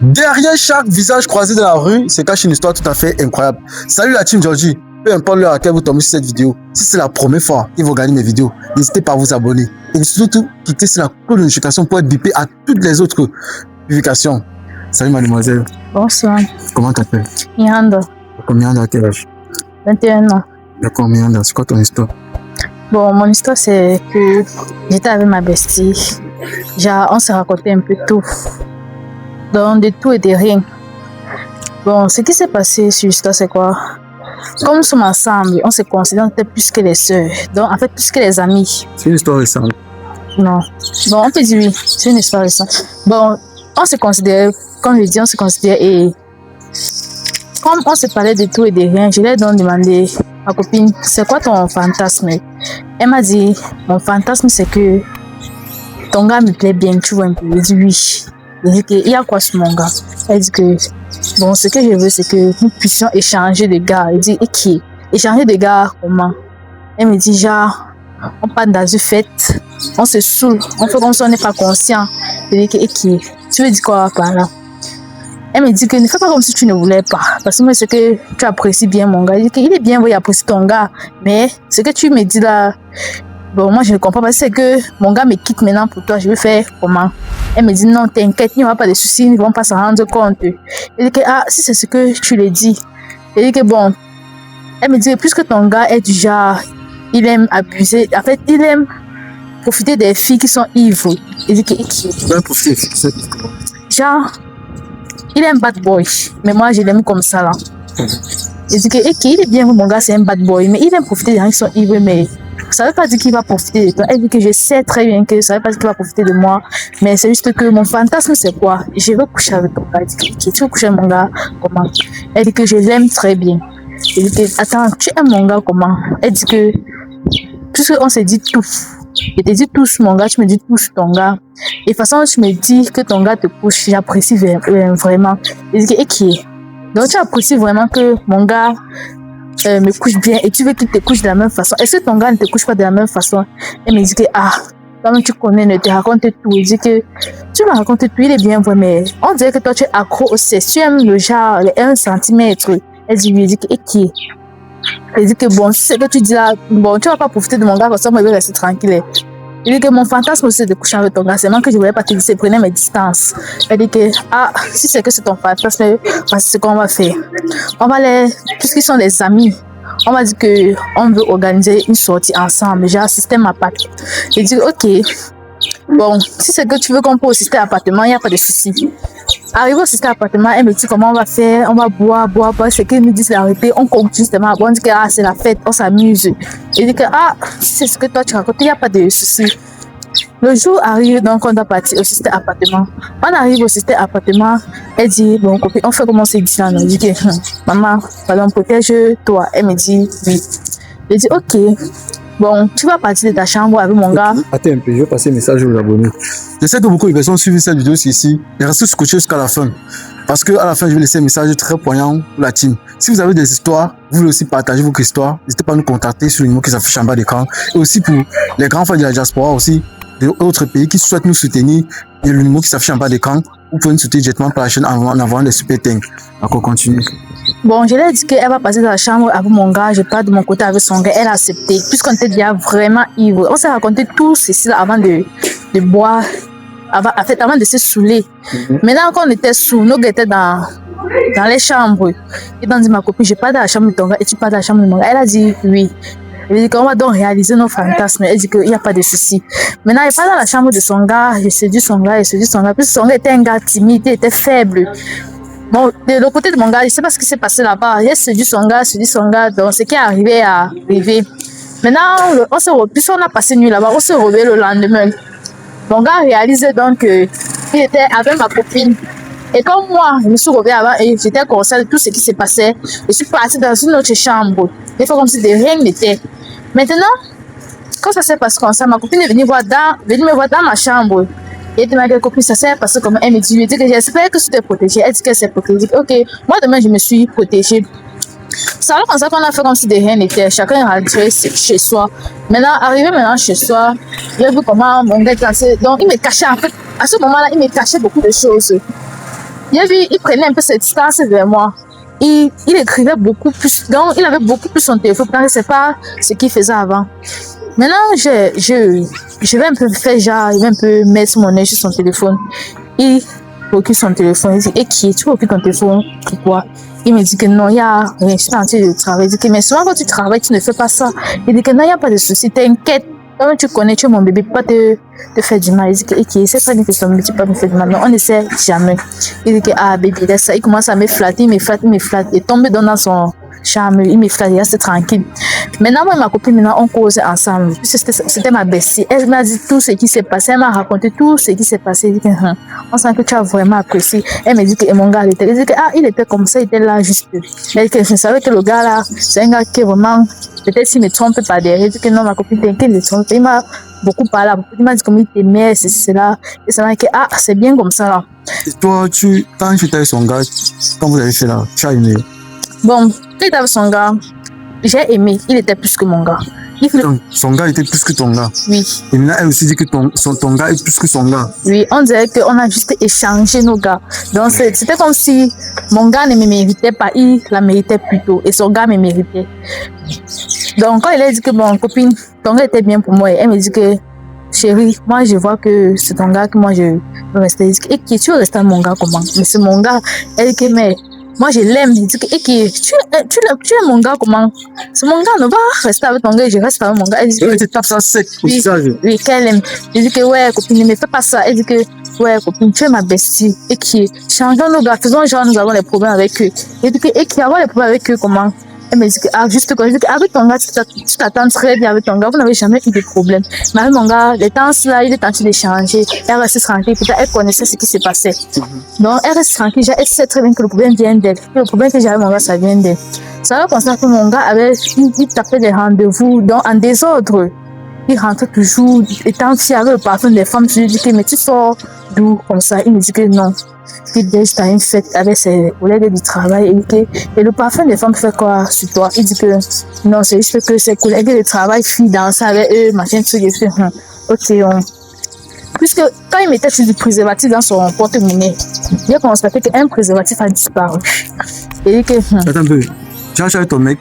Derrière chaque visage croisé dans la rue se cache une histoire tout à fait incroyable. Salut la team Georgie. Peu importe l'heure à laquelle vous tombez sur cette vidéo, si c'est la première fois que vous regardez mes vidéos, n'hésitez pas à vous abonner. Et surtout, cliquez sur la cloche de notification pour être bipé à toutes les autres publications. Salut mademoiselle. Bonsoir. Comment t'appelles? Miranda. Combien d'âge, quel âge? 21 ans. D'accord, Miranda, c'est quoi ton histoire? Bon, mon histoire, c'est que j'étais avec ma bestie. Genre, on s'est raconté un peu tout. Donc, de tout et de rien. Bon, ce qui s'est passé sur l'histoire, c'est quoi? Comme nous sommes ensemble, on se considère plus que les sœurs. Donc, en fait, plus que les amis. C'est une histoire récente. Non. Bon, on peut dire oui. C'est une histoire récente. Bon, on se considère, comme je dis, on se considère et... Comme on se parlait de tout et de rien, je lui ai donc demandé, ma copine, c'est quoi ton fantasme? Elle m'a dit, mon fantasme, c'est que ton gars me plaît bien, tu vois un peu. Je dis oui. Je dis qu'il y a quoi sur mon gars? Elle dit que, bon, ce que je veux, c'est que nous puissions échanger de gars. Elle dit, ok, échanger de gars, comment? Elle me dit, genre, on part dans une fête, on se saoule, on fait comme si on n'est pas conscient. Je dis que, ok, tu veux dire quoi par là? Elle me dit que ne fais pas comme si tu ne voulais pas. Parce que moi, c'est que tu apprécies bien mon gars. Je dis qu'il est bien, oui, apprécie ton gars. Mais ce que tu me dis là, bon, moi, je ne comprends pas. C'est que mon gars me quitte maintenant pour toi. Je vais faire comment? Elle me dit non, t'inquiète, il n'y aura pas de soucis, ils ne vont pas s'en rendre compte. Elle dit que, ah, si c'est ce que tu le dis. Elle dit que bon, elle me dit que puisque ton gars est du genre, il aime abuser. En fait, il aime profiter des filles qui sont ivres. Elle dit que, genre, il est un bad boy, mais moi je l'aime comme ça là. Je dis que il est bien, mon gars c'est un bad boy, mais il aime profiter des gens qui sont ivres, mais ça veut pas dire qu'il va profiter de toi. Elle dit que je sais très bien que ça veut pas dire qu'il va profiter de moi, mais c'est juste que mon fantasme c'est quoi? Je veux coucher avec ton gars. Elle dit que tu veux coucher avec mon gars, comment? Elle dit que je l'aime très bien. Je dis que attends, tu aimes mon gars comment? Elle dit que puisqu'on s'est dit tout. Je te dis touche mon gars, tu me dis touche ton gars. Et de toute façon, tu me dis que ton gars te couche, j'apprécie vraiment. Je dis que, ok. Donc, tu apprécies vraiment que mon gars me couche bien et tu veux qu'il te couche de la même façon. Est-ce que ton gars ne te couche pas de la même façon? Elle me dit que, ah, toi-même tu connais, ne te raconte tout. Je dis que, tu me racontes tout, il est bien vrai, mais on dirait que toi tu es accro au sexe. Tu aimes le genre, les 1 centimètre. Elle dit, oui, je dis que, ok. Elle dit que bon, si c'est que tu dis là, bon, tu vas pas profiter de mon gars, comme ça, moi, je vais rester tranquille. Elle dit que mon fantasme aussi c'est de coucher avec ton gars, c'est moi que je voulais pas te laisser, prenez mes distances. Elle dit que, ah, si c'est que c'est ton fantasme, c'est ce qu'on va faire. On va les, puisqu'ils sont des amis, on va dire que on veut organiser une sortie ensemble, genre système appart. Elle dit, ok, bon, si c'est que tu veux qu'on peut au système appartement, il n'y a pas de souci. Arrivé au système appartement, elle me dit comment on va faire, on va boire, c'est qu'ils nous disent l'arrêter, on compte justement, on dit que ah, c'est la fête, on s'amuse. Elle dit que ah, si c'est ce que toi tu racontes, il n'y a pas de souci. Le jour arrive, donc on doit partir au système appartement. On arrive au système appartement, elle dit, bon, copine, on fait comment c'est dit là, non? Je dis que, maman, pardon, protège-toi. Elle me dit, oui. Je dis, ok. Bon, tu vas partir de ta chambre avec mon gars. Attends un peu, je vais passer un message aux abonnés. Je sais que beaucoup de personnes suivent cette vidéo ici, mais restez scotchés jusqu'à la fin. Parce qu'à la fin, je vais laisser un message très poignant pour la team. Si vous avez des histoires, vous voulez aussi partager vos histoires, n'hésitez pas à nous contacter sur le numéro qui s'affiche en bas d'écran. Et aussi pour les grands fans de la diaspora aussi, d'autres pays qui souhaitent nous soutenir, il y a le numéro qui s'affiche en bas d'écran. Vous pouvez nous soutenir directement par la chaîne en envoyant des super things. Donc on continue. Bon, je lui ai dit qu'elle va passer dans la chambre avec mon gars, je pars de mon côté avec son gars, elle a accepté, puisqu'on était déjà vraiment ivre. On s'est raconté tout ceci là avant de boire, avant de se saouler. Maintenant qu'on était sous, nos gars étaient dans les chambres. Et donc, dit ma copine, je pars dans la chambre de ton gars et tu pars dans la chambre de mon gars. Elle a dit oui. Elle dit qu'on va donc réaliser nos fantasmes. Elle dit qu'il n'y a pas de souci. Maintenant, elle part dans la chambre de son gars, je séduis son gars, Puis son gars était un gars timide, il était faible. Bon, de l'autre côté de mon gars, je ne sais pas ce qui s'est passé là-bas. J'ai séduit son gars, donc ce qui est arrivé à arriver. Maintenant, puisqu'on a passé nuit là-bas, on s'est réveillé le lendemain. Mon gars réalisait donc qu'il était avec ma copine. Et comme moi, je me suis réveillée avant et j'étais consciente de tout ce qui se passait. Je suis partie dans une autre chambre. Il faut comme si de rien n'était. Maintenant, quand ça s'est passé comme ça, ma copine est venue me voir dans ma chambre. Et de ma copine, ça s'est passé comme elle me dit, que j'espère que tu t'es protégée. Elle dit qu'elle s'est protégée. Ok, moi demain je me suis protégée. C'est alors comme ça qu'on a fait comme si de rien n'était. Chacun est rentré chez soi. Arrivé chez soi, j'ai vu comment mon gars est cassé. Donc il me cachait en fait. À ce moment-là, il me cachait beaucoup de choses. J'ai vu, il prenait un peu cette distance vers moi. Il écrivait beaucoup plus, donc il avait beaucoup plus son téléphone, parce que c'est pas ce qu'il faisait avant. Maintenant, je vais un peu faire genre, je vais un peu mettre mon œil sur son téléphone. Il recule son téléphone, il dit, et qui est, tu recules ton téléphone, pourquoi? Il me dit que non, il y a rien, je suis en train de travailler. Il dit que, mais souvent quand tu travailles, tu ne fais pas ça. Il dit que non, il n'y a pas de souci, t'inquiète. Quand tu connais, tu es mon bébé, pas te faire du mal. Il dit que, ok, c'est très bien que ton bébé, tu peux me faire du mal. Mais on ne sait jamais. Il dit que, ah, bébé, laisse ça. Il commence à me flatter, il me flatte. Il tombe dans son charme, il me flatte, il reste tranquille. Maintenant, moi et ma copine, maintenant, on cause ensemble. C'était ma bestie. Elle m'a dit tout ce qui s'est passé. Elle m'a raconté tout ce qui s'est passé. Elle dit que, on sent que tu as vraiment apprécié. Elle me dit que mon gars, il dit que, ah, il était comme ça, il était là juste. Elle dit que je savais que le gars là, c'est un gars qui vraiment, peut-être s'il me trompe pas derrière. Elle dit que non, ma copine, t'inquiète, il me trompe. Il m'a beaucoup parlé. Il m'a dit comme il t'aimait, c'est cela. Et ça m'a dit que, ah, c'est bien comme ça là. Et toi, quand tu étais avec son gars, quand vous avez fait là, tu as aimé? Bon, quand il était avec son gars, j'ai aimé. Il était plus que mon gars. Donc, son gars était plus que ton gars. Oui. Et maintenant, elle aussi dit que ton gars est plus que son gars. Oui, on dirait qu'on a juste échangé nos gars. Donc, c'était comme si mon gars ne me méritait pas, il la méritait plutôt. Et son gars me méritait. Donc, quand il a dit que, bon, copine, ton gars était bien pour moi, elle me dit que, chérie, moi, je vois que c'est ton gars que moi, je veux rester. Et que tu veux rester mon gars comment? Mais c'est mon gars. Elle dit que, mais moi, je l'aime. Il dit que, tu es mon gars comment? C'est mon gars, ne va rester avec ton gars, je reste avec mon gars. Elle dit que, tu tapes ça sec au oui, visage. oui, qu'elle aime. Il dit que, ouais, copine, ne me fais pas ça. Elle dit que, ouais, copine, tu es ma bestie. Et qui changeons nos gars, faisons genre, nous avons des problèmes avec eux. Il dit que, et qui avoir des problèmes avec eux comment? Elle me dit que, ah, juste quand je dis qu'avec ton gars, tu t'attends très bien avec ton gars, vous n'avez jamais eu de problème. Mais avec mon gars, les temps là, il est tenté d'échanger. Elle reste tranquille, peut-être elle connaissait ce qui s'est passé. Donc, elle reste tranquille, elle sait très bien que le problème vient d'elle. Le problème que j'ai avec mon gars, ça vient d'elle. Ça va constater que mon gars il tapait des rendez-vous, donc en désordre. Il rentrait toujours, étant fier avec le parfum des femmes, je lui dis que, mais tu sors d'où comme ça? Il me dit que non. Il dit que une fête avec ses collègues du travail et le parfum des femmes fait quoi sur toi? Il dit que non, c'est juste que ses collègues de travail filles danser avec eux, machin, tout. Il fait, ok, puisque quand il mettait du préservatif dans son porte-monnaie, il a constaté qu'un préservatif a disparu. Et il dit que, Attends un peu, tu as avec ton mec,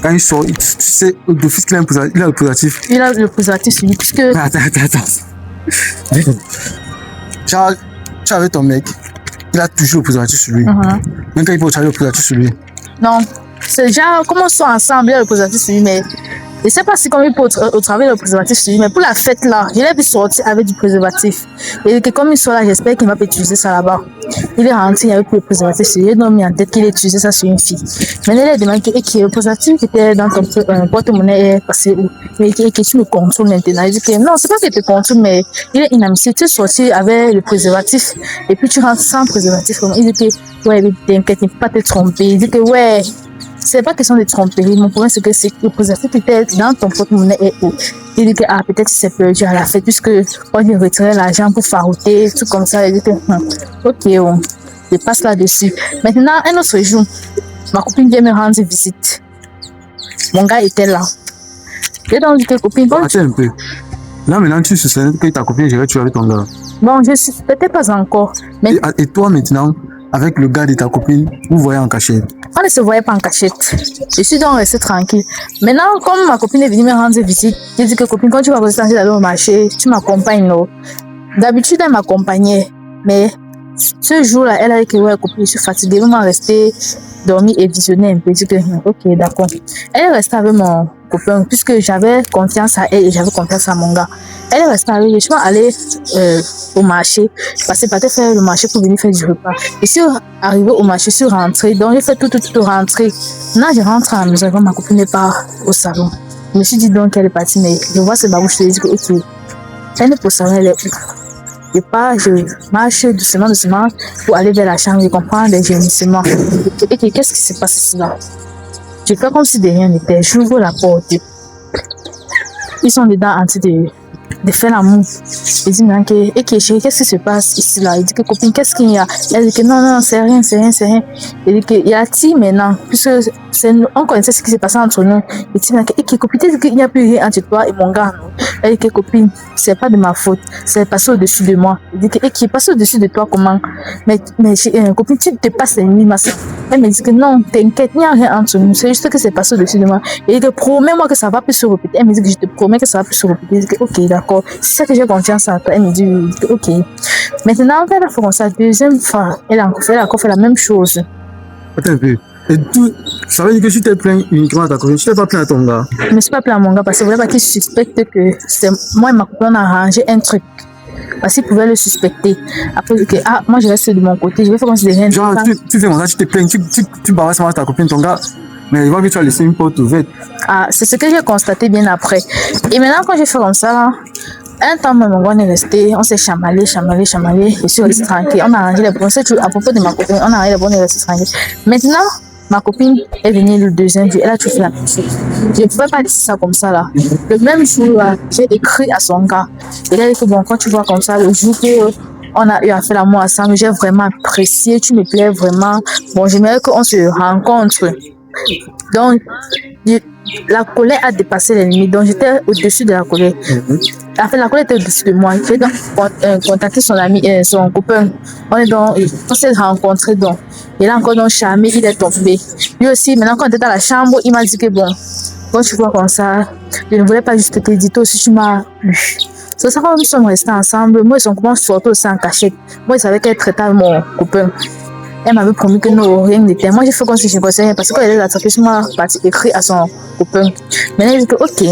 quand il sort, tu sais, d'office qu'il a le préservatif. Il a le préservatif sur lui, puisque... Attends. Tu as avec ton mec, il a toujours le préservatif sur lui. Même quand il peut charger le préservatif sur lui. Non, c'est genre, comme on sort ensemble, il a le préservatif sur lui, mais je ne sais pas si comme il peut au travail le préservatif sur lui, mais pour la fête là, je l'ai vu sortir avec du préservatif. Et que comme il sort là, j'espère qu'il va pas utiliser ça là-bas. Il est rentré avec le préservatif sur lui, il a mis en tête qu'il a utilisé ça sur une fille. Maintenant, il a demandé que le préservatif qui était dans ton porte-monnaie est passé où? Et que tu me contrôles maintenant. Il dit que non, c'est pas qu'il te contrôle, mais il est inadmissible. Tu es sorti avec le préservatif et puis tu rentres sans préservatif. Il dit que, ouais, t'inquiète, ne peux pas te tromper. Il dit que, ouais, c'est pas question de tromperie. Mon problème, c'est que le préservatif était dans ton porte-monnaie et où. Il dit que, ah, peut-être qu'il s'est perdu à la fête, puisque on lui retirait l'argent pour farouter, tout comme ça. Il dit que, ok, je passe là-dessus. Maintenant, un autre jour, ma copine vient me rendre visite. Mon gars était là. J'ai donc dit que copine, bon. Attends un peu. Là, maintenant, tu sais que ta copine, j'irai tuer avec ton gars. Bon, je suis peut-être pas encore. Mais... Et toi, maintenant, avec le gars de ta copine, vous voyez en cachette? On ne se voyait pas en cachette. Je suis donc restée tranquille. Maintenant, comme ma copine est venue me rendre visite, j'ai dit que copine, quand tu vas rester d'aller au marché, tu m'accompagnes, non? D'habitude, elle m'accompagnait. Mais ce jour-là, elle a dit que, ouais, copine, je suis fatiguée, vraiment rester dormir et visionner un peu. Je dis que, ok, d'accord. Elle est restée avec mon copain, puisque j'avais confiance à elle et j'avais confiance à mon gars. Elle est restée avec lui. Je suis allée au marché, parce que je partais faire le marché pour venir faire du repas. Je suis arrivée au marché, je suis rentrée, donc j'ai fait tout rentrer. Maintenant, je rentre à la maison, ma copine n'est pas au salon. Je me suis dit donc qu'elle est partie, mais je vois ses babouches, je lui dis que, ok, elle n'est pas au salon, elle est où? Je marche doucement pour aller vers la chambre, je comprends des gémissements. Et qu'est-ce qui s'est passé là? Je fais comme si de rien n'était. J'ouvre la porte. Ils sont dedans en train de faire l'amour. Il dit maintenant que chérie, qu'est-ce qui se passe ici là? Il dit que copine, qu'est-ce qu'il y a? Elle dit que non, c'est rien. Il dit qu'il y a ti maintenant, puisque on connaissait ce qui s'est passé entre nous. Il dit maintenant que copine, il dit qu'il n'y a plus rien entre toi et mon gars. Elle dit que copine, c'est pas de ma faute, c'est passé au-dessus de moi. Il dit que qui est passé au-dessus de toi comment? Mais copine, tu te passes les nuits, ma soeur. Elle me dit que non, t'inquiète, il n'y a rien entre nous, c'est juste que c'est passé au-dessus de moi. Et il dit que promets-moi que ça va plus se répéter. Elle me dit que je te promets que ça va plus se répéter. Il dit que ok, d'accord, c'est ça que j'ai confiance en toi. Elle me dit que ok. Maintenant, quand elle a fait comme ça, deuxième fois, elle a encore fait la même chose. Attends un peu. Et tout, ça veut dire que tu t'es plaint uniquement à ta copine, tu t'es pas plaint à ton gars? Je me suis pas plaint à mon gars parce que vraiment qu'il suspecte que c'est moi et ma copine on a arrangé un truc. Parce qu'il pouvait le suspecter. Après, il dit que moi je reste de mon côté, je vais faire comme si de rien. Genre, tu fais comme ça, tu te plains, tu barres avec ta copine, ton gars, mais il voit que tu as laissé une porte ouverte. C'est ce que j'ai constaté bien après. Et maintenant, quand j'ai fait comme ça, là, un temps, mon gars, on est resté, on s'est chamalé. Je suis restée tranquille. On a arrangé les problèmes. À propos de ma copine, on a arrangé les problèmes, on est resté tranquille. Maintenant, ma copine est venue le deuxième jour, elle a tout fait la même chose. Je ne pouvais pas dire ça comme ça là. Le même jour, là, j'ai écrit à son gars. Il a dit que bon, quand tu vois comme ça, le jour qu'on a eu à faire l'amour ensemble, j'ai vraiment apprécié, tu me plais vraiment. Bon, j'aimerais qu'on se rencontre. Donc, la colère a dépassé les limites. Donc, j'étais au-dessus de la colère. En fait, la colère était au-dessus de moi. J'ai donc contacté son ami, son copain. On s'est rencontrés donc. Il a encore donc charmé, il est tombé. Lui aussi, maintenant, quand on était dans la chambre, il m'a dit que bon, quand tu vois comme ça, je ne voulais pas juste te dire, toi aussi, tu m'as plu. C'est ça, quand nous sommes restés ensemble, moi et son copain sortaient aussi en cachette. Moi, il savait qu'elle traitait mon copain. Elle m'avait promis que non, rien n'était. Moi, j'ai fait comme si je ne connaissais rien parce que quand elle est attrapée, je m'ai parti écrit à son copain. Maintenant, il dit que ok.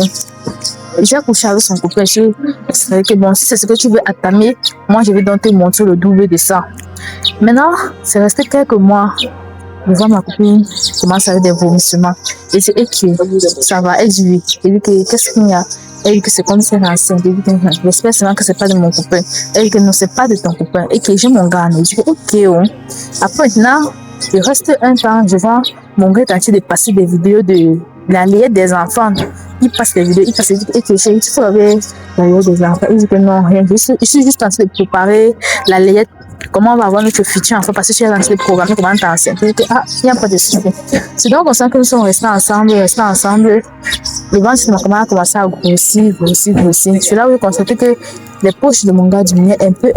J'ai couché avec son copain. Je savais que bon, si c'est ce que tu veux attamer, moi, je vais donc te montrer le double de ça. Maintenant, c'est resté quelques mois. Je vois ma copine commencer avec des vomissements. Et c'est que ça va, elle dit oui. Elle dit que qu'est-ce qu'il y a? Elle dit que c'est comme si elle est enceinte. Elle dit que j'espère seulement que c'est pas de mon copain. Elle dit que non, c'est pas de ton copain. Et que j'ai mon gars. Je dis ok, oh. Après maintenant, il reste un temps, je vois mon gars est en train de passer des vidéos de la layette des enfants. Il passe les vidéos, il passe les vidéos. Et que chérie, tu peux avoir la layette des enfants. Il dit que non, rien. Je suis juste en train de préparer la layette. Comment on va avoir notre futur enfant parce que tu es en train de programmer comment tu es enceinte. Il n'y a pas de souci. C'est donc comme ça que nous sommes restés ensemble. Le ventre de ma maman a commencé à grossir. C'est là où j'ai constaté que les poches de mon gars diminuaient un peu.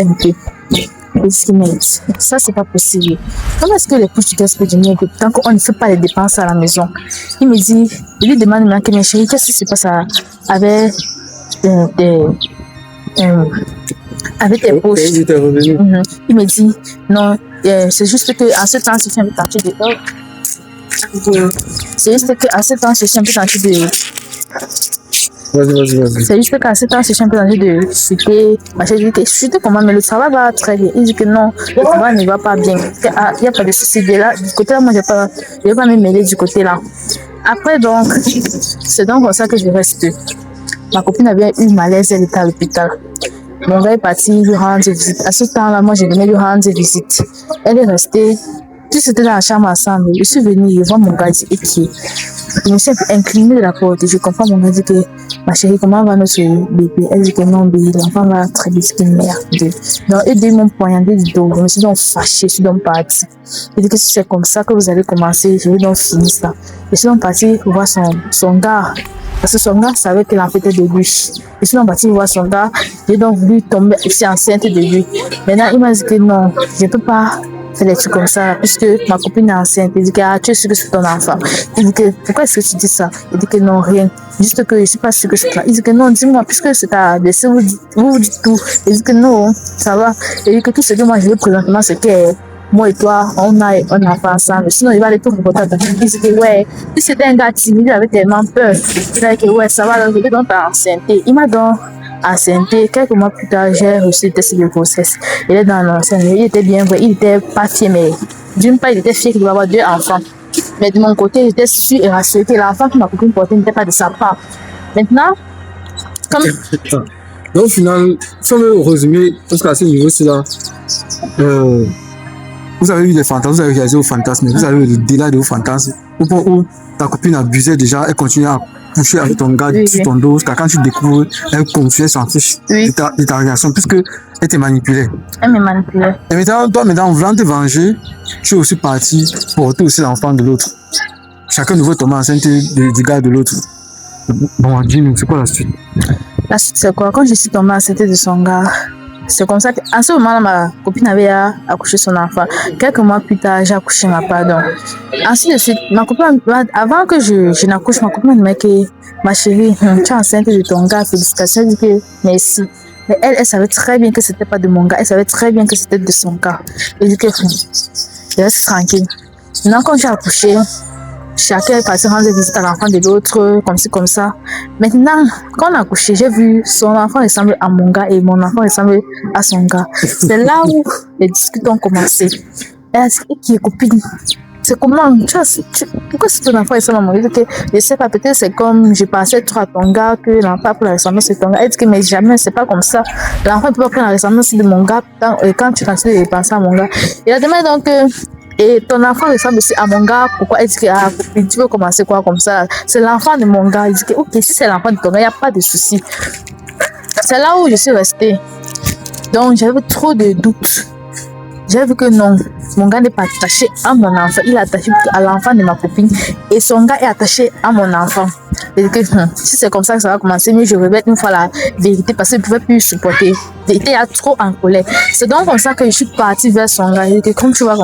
Ça, c'est pas possible. Comment est-ce que les poches du gars peuvent diminuer tant qu'on ne fait pas les dépenses à la maison? Il me dit, je lui demande maintenant que mes chéris, qu'est-ce qui se passe avec tes poches? Il me dit, non, c'est juste qu'en ce temps, je suis un peu tentée de... C'est juste qu'en ce temps, je suis un peu tentée de... Vas-y. C'est juste qu'en ce temps, je suis un peu tentée de chuter. Je lui dis que chuter comment, mais le travail va très bien. Il dit que non, le travail ne va pas bien. Il n'y a pas de souci. Du côté là, moi, je ne vais pas me mêler du côté là. Après, donc, c'est donc comme ça que je reste. Ma copine avait eu malaise, elle était à l'hôpital. Mon gars est parti lui rendre visite. À ce temps-là, moi, je venais lui rendre visite. Elle est restée. Tous étaient dans la chambre ensemble. Je suis venue, je vois mon gars dire qui. Je me suis inclinée de la porte. Je comprends mon gars dit que ma chérie, comment va notre bébé? Elle dit que non, bébé, l'enfant va très bien, c'est une merde. Donc, eux deux m'ont poignardé du dos. Je me suis donc fâchée, je suis donc partie. Je dis que si c'est comme ça que vous allez commencer, je vais donc finir ça. Je suis donc partie voir son gars. Parce que son gars savait que l'enfant était de lui. Je suis donc partie voir son gars. J'ai donc voulu tomber aussi enceinte de lui. Maintenant, il m'a dit que non, je ne peux pas faire des trucs comme ça, puisque ma copine est enceinte. Il dit que tu es sûr que c'est ton enfant. Il dit que pourquoi est-ce que tu dis ça? Il dit que non, rien. Juste que je ne suis pas sûr que c'est toi. Il dit que non, dis-moi, puisque c'est ta blessure, vous dites tout. Il dit que non, ça va. Il dit que tout ce que moi je veux présentement, c'est que moi et toi, on a fait ensemble. Sinon, il va aller tout reporter à ta fille. Il dit que ouais, si c'était un gars timide, il avait tellement peur. Il dit que ouais, ça va, je vais donc enceinte. Il m'a donc enceinte. Quelques mois plus tard, j'ai reçu le test de grossesse. Il est dans l'enceinte. Il était bien vrai. Il n'était pas fier, mais d'une part, il était fier qu'il doit avoir 2 enfants. Mais de mon côté, j'étais sûre et rassurée que l'enfant que ma copine portait n'était pas de sa part. Maintenant, comme. Donc, au final, si on veut résumer, parce qu'à ce niveau-ci là, vous avez eu des fantasmes, vous avez réalisé vos fantasmes, vous avez eu le délai de vos fantasmes, au point où ta copine abusait déjà, elle continuait à coucher avec ton gars sur ton dos, quand tu découvres, elle continuait s'en fiche de ta réaction, puisque elle te manipulait. Elle me manipulait. Et maintenant, toi, en voulant te venger, tu es aussi parti porter aussi l'enfant de l'autre. Chacun de vous tombe enceinte du gars de l'autre. Bon, dis-nous, c'est quoi la suite? La suite, c'est quoi? Quand je suis tombée enceinte de son gars, c'est comme ça qu'en ce moment-là, ma copine avait accouché son enfant. Quelques mois plus tard, j'ai accouché ma part. Donc, ensuite de suite, ma copine, avant que je n'accouche, ma copine m'a dit que ma chérie, tu es enceinte de ton gars, félicitations, elle dit que merci. Mais elle savait très bien que c'était pas de mon gars, elle savait très bien que c'était de son gars. Elle dit que je reste tranquille. Maintenant, quand j'ai accouché, chacun est parti rendre visite à l'enfant de l'autre, comme ci, comme ça. Maintenant, quand on a accouché, j'ai vu son enfant ressemble à mon gars et mon enfant ressemble à son gars. C'est là où les discussions ont commencé. Est-ce qui est copine? C'est comment? Pourquoi c'est ton enfant ressemble à mon gars? Je sais pas, peut-être c'est comme je pensais trop à ton gars, que l'enfant peut la ressemblance de ton gars. Elle dit que mais jamais, c'est pas comme ça. L'enfant ne peut pas prendre la ressemblance de mon gars quand tu continues de penser à mon gars. Il a demandé donc et ton enfant ressemble aussi à mon gars. Pourquoi est-ce que tu veux commencer quoi comme ça? C'est l'enfant de mon gars. Il dit que ok, si c'est l'enfant de ton gars, il n'y a pas de souci. C'est là où je suis restée. Donc j'avais trop de doutes. J'ai vu que non, mon gars n'est pas attaché à mon enfant. Il est attaché à l'enfant de ma copine. Et son gars est attaché à mon enfant. Et que si c'est comme ça que ça va commencer, mais je répète une fois la vérité parce qu'il ne pouvait plus supporter. Il était trop en colère. C'est donc comme ça que je suis partie vers son gars. Et que comme tu vois,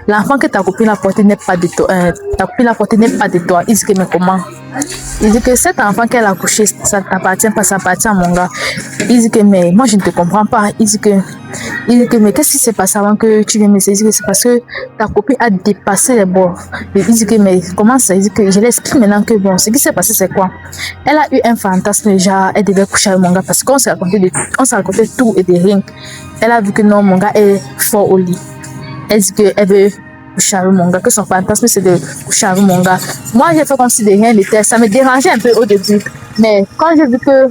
l'enfant que ta copine a porté n'est pas de toi. Ta copine a porté n'est pas de toi. Il dit que mais comment? Il dit que cet enfant qu'elle a couché, ça ne t'appartient pas, ça appartient à mon gars. Il dit que mais moi je ne te comprends pas. Il dit que mais qu'est-ce qui s'est passé avant que tu viennes me saisir? C'est parce que ta copine a dépassé les bords. Il dit que mais comment ça? Il dit que je l'explique maintenant que bon, ce qui s'est passé c'est quoi? Elle a eu un fantasme déjà, elle devait coucher avec mon gars parce qu'on s'est raconté tout et des rien. Elle a vu que non, mon gars est fort au lit. Elle dit qu'elle veut coucher avec mon gars, que son fantasme c'est de coucher avec mon gars. Moi j'ai fait comme si de rien n'était, ça me dérangeait un peu au début. Mais quand j'ai vu que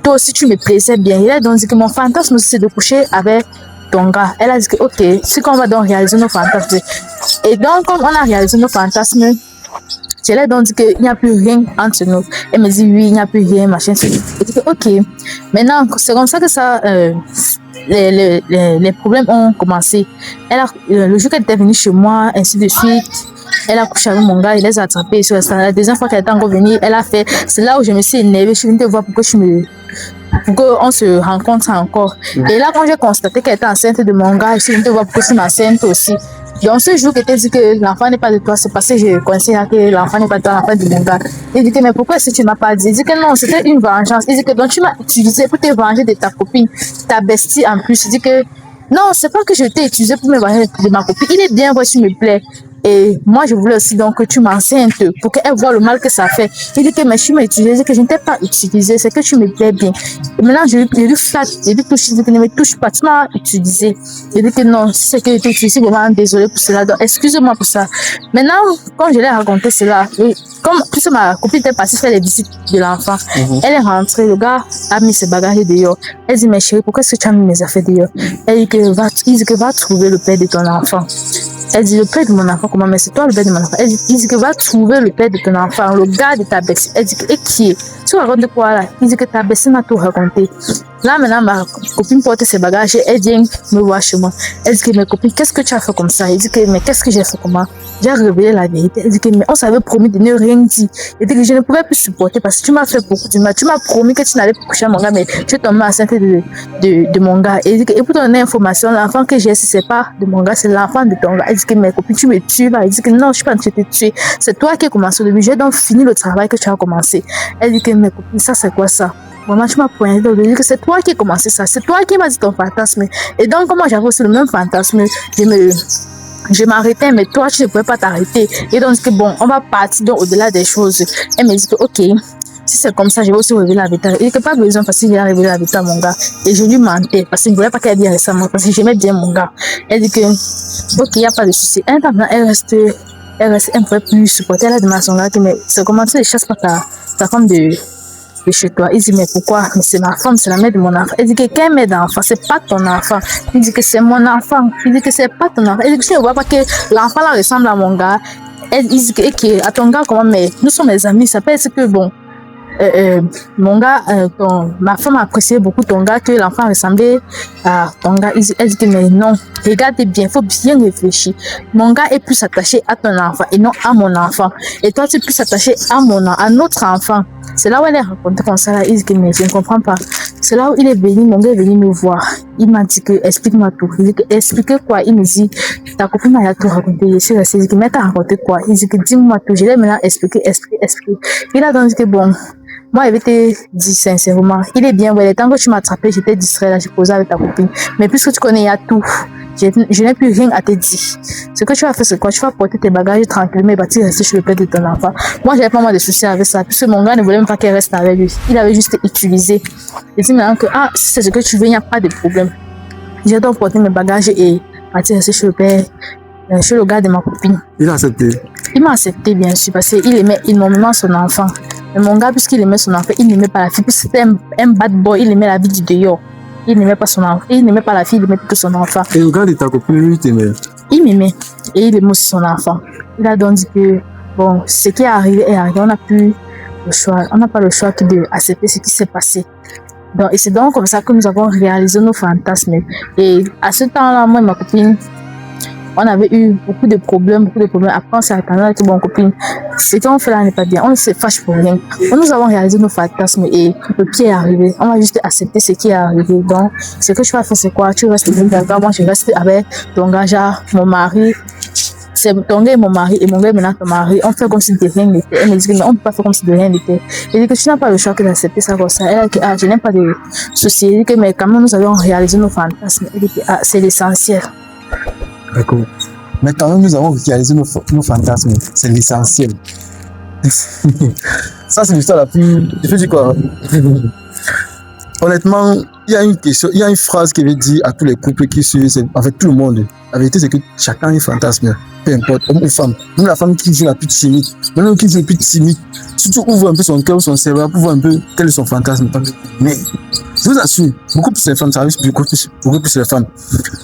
toi aussi tu me plaisais bien, il a donc dit que mon fantasme aussi c'est de coucher avec ton gars. Elle a dit que ok, c'est qu'on va donc réaliser nos fantasmes. Et donc comme on a réalisé nos fantasmes, je lui ai donc dit qu'il n'y a plus rien entre nous. Elle me dit oui, il n'y a plus rien, machin. Je dis que ok. Maintenant, c'est comme ça que ça, les problèmes ont commencé. Le jour qu'elle était venue chez moi, ainsi de suite, elle a couché avec mon gars, il les a attrapés sur la deuxième fois qu'elle était encore venue, elle a fait. C'est là où je me suis énervée. Je suis venue te voir pour qu'on se rencontre encore. Et là, quand j'ai constaté qu'elle était enceinte de mon gars, je suis venue te voir pour que je suis enceinte aussi. Donc ce jour que tu dit que l'enfant n'est pas de toi, c'est parce que je considère que l'enfant n'est pas de toi, l'enfant de mon gars. Il dit que mais pourquoi est-ce que tu ne m'as pas dit? Il dit que non, c'était une vengeance. Il dit que donc tu m'as utilisé pour te venger de ta copine, ta bestie en plus. Il dit que non, c'est pas que je t'ai utilisé pour me venger de ma copine. Il est bien, moi tu me plais. Et moi, je voulais aussi donc que tu m'enceintes pour qu'elle voit le mal que ça fait. Il dit que mais tu m'as utilisé, que je ne t'ai pas utilisé, c'est que tu me plais bien. Et maintenant, je lui flatte, je lui touche, il dit que ne me touche pas, tu m'as utilisé. Il dit que non, si c'est que je t'ai utilisé, vraiment désolé pour cela, donc excuse-moi pour ça. Maintenant, quand je l'ai raconté cela, comme puisque ma copine était partie faire les visites de l'enfant, elle est rentrée, le gars a mis ses bagages dehors. Elle dit, mais chérie, pourquoi est-ce que tu as mis mes affaires dehors? Elle dit que va trouver le père de ton enfant. Elle dit, le père de mon enfant, comment? Mais c'est toi le père de mon enfant. Il dit que va trouver le père de ton enfant, le gars de ta bestie. Elle dit que, et qui est? Tu racontes quoi là? Il dit que ta bestie m'a tout raconté. Là, maintenant, ma copine porte ses bagages et elle vient me voir chez moi. Elle dit que, mes copines, qu'est-ce que tu as fait comme ça? Il dit que, mais qu'est-ce que j'ai fait comment? J'ai révélé la vérité. Elle dit que, mais on s'avait promis de ne rien dire. Elle dit que je ne pouvais plus supporter parce que tu m'as fait beaucoup de mal. Tu m'as promis que tu n'allais plus coucher à mon gars, mais tu es tombée enceinte de mon gars. Elle dit que, et pour donner information, l'enfant que j'ai, c'est pas de mon gars, c'est l'enfant de ton gars. Elle dit que, mes copines, tu me tues là. Elle dit que, non, je suis pas en train de te tuer. C'est toi qui as commencé au début. J'ai donc fini le travail que tu as commencé. Elle dit que, mes copines, ça c'est quoi ça? Maman, tu m'as pointé au début que c'est toi qui as commencé ça, c'est toi qui m'as dit ton fantasme. Et donc, comme moi j'avais aussi le même fantasme, je m'arrêtais, mais toi tu ne pouvais pas t'arrêter. Et donc, bon, on va partir donc au-delà des choses. Elle me dit que, ok, si c'est comme ça, je vais aussi révéler la vérité. Il n'y a pas besoin parce qu'il a révélé la vérité à mon gars. Et je lui mentais parce qu'il ne voulait pas qu'elle vienne récemment parce que j'aimais bien mon gars. Elle dit que, ok, il n'y a pas de souci. Un temps, elle reste, elle ne pouvait plus supporter. Elle a demandé à son gars que, mais c'est comment tu les chasses par ta femme de chez toi. Il dit, mais pourquoi? Mais c'est ma femme, c'est la mère de mon enfant. Il dit que quelle mère d'enfant? C'est pas ton enfant. Il dit que c'est mon enfant. Il dit que c'est pas ton enfant. Il dit que je ne vois pas que l'enfant là ressemble à mon gars. Il dit que à ton gars, comment, mais nous sommes les amis. Ça peut être que bon. Mon gars, ma femme appréciait beaucoup ton gars, que l'enfant ressemblait à ton gars. Elle dit que mais non, regardez bien, il faut bien réfléchir. Mon gars est plus attaché à ton enfant et non à mon enfant. Et toi, tu es plus attaché à notre enfant. C'est là où elle est racontée comme ça. Là. Il dit que mais je ne comprends pas. C'est là où il est venu, mon gars est venu me voir. Il m'a dit que explique-moi tout. Il dit que expliquez quoi? Il me dit ta copine m'a tout raconté. Je suis restée. Il dit que mais t'as raconté quoi? Il dit que dis-moi tout. Je l'ai maintenant expliqué. Il a donc dit que bon. Moi, il avait dit sincèrement, il est bien, ouais, tant que tu m'as attrapé, j'étais distrait là, j'ai posé avec ta copine. Mais puisque tu connais, il y a tout, je n'ai plus rien à te dire. Ce que tu vas faire, c'est quoi? Tu vas porter tes bagages tranquillement et bâtir rester sur le père de ton enfant. Moi, j'avais pas mal de soucis avec ça, puisque mon gars ne voulait même pas qu'elle reste avec lui. Il avait juste utilisé. Il dit maintenant que, si c'est ce que tu veux, il n'y a pas de problème. J'ai donc porté mes bagages et bâtir rester sur le père, chez le gars de ma copine. Il a accepté? Il m'a accepté, bien sûr, parce qu'il aimait énormément son enfant. Mais mon gars, puisqu'il aimait son enfant, il n'aimait pas la fille. Puisque c'était un bad boy, il aimait la vie du dehors. Il n'aimait pas son enfant. Il n'aimait pas la fille, il aimait plutôt son enfant. Et le gars de ta copine, lui, t'aimait? Il m'aimait. Et il aimait aussi son enfant. Il a donc dit que, bon, ce qui est arrivé est arrivé. On n'a plus le choix. On n'a pas le choix que d'accepter ce qui s'est passé. Donc, et c'est donc comme ça que nous avons réalisé nos fantasmes. Et à ce temps-là, moi et ma copine, on avait eu beaucoup de problèmes. Après, on s'est attendu avec mon copine. Ce qu'on fait là n'est pas bien. On se fâche pour rien. Nous avons réalisé nos fantasmes et le pied est arrivé. On va juste accepter ce qui est arrivé. Donc, ce que tu vas faire, c'est quoi? Tu restes avec moi, moi je reste avec ton gars, mon mari. C'est ton gars et mon mari, et mon gars est maintenant ton mari. On fait comme si de rien n'était. Elle me dit que mais on ne peut pas faire comme si de rien n'était. Elle dit que tu n'as pas le choix que d'accepter ça comme ça. Elle a dit que je n'ai pas de soucis. Elle dit que mais quand même nous avons réalisé nos fantasmes. Elle dit que c'est l'essentiel. D'accord. Mais quand même, nous avons réalisé nos fantasmes. C'est l'essentiel. Ça, c'est l'histoire la plus... Je fais du quoi? Honnêtement, il y a une question, il y a une phrase qui veut dire à tous les couples qui suivent, en fait, tout le monde. La vérité, c'est que chacun a un fantasme. Peu importe, homme ou femme. Même la femme qui est la plus timide, même qui est la plus timide, si tu ouvres un peu son cœur ou son cerveau pour voir un peu quel est son fantasme. Mais, je vous assure, beaucoup plus les femmes, ça arrive beaucoup plus les femmes.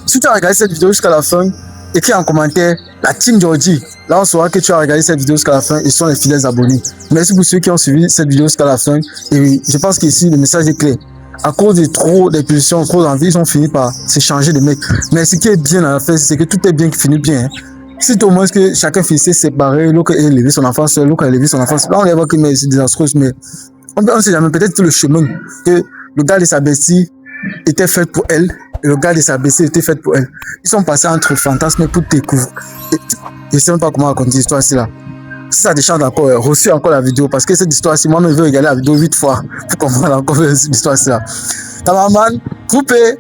Si tu as regardé cette vidéo jusqu'à la fin, écris en commentaire la team Georgie. Là, on saura que tu as regardé cette vidéo jusqu'à la fin et sont les fidèles abonnés. Merci pour ceux qui ont suivi cette vidéo jusqu'à la fin. Et je pense qu'ici, le message est clair. À cause de trop d'impulsions, trop d'envie, ils ont fini par s'échanger de mecs. Mais ce qui est bien dans la fête, c'est que tout est bien qui finit bien. C'est au moins que chacun finissait séparé, l'autre a élevé son enfant seul, l'autre a élevé son enfant seul. Là, on les voit que c'est désastreux, mais on ne sait jamais. Peut-être le chemin que le gars de sa bestie était fait pour elle et le gars de sa bestie était fait pour elle. Ils sont passés entre fantasmes pour découvrir. Je ne sais même pas comment raconter l'histoire-ci là. Si ça te chante encore, reçu encore la vidéo parce que cette histoire-ci, moi, je veux regarder la vidéo 8 fois pour comprendre encore l'histoire-ci là. Cameraman, coupé.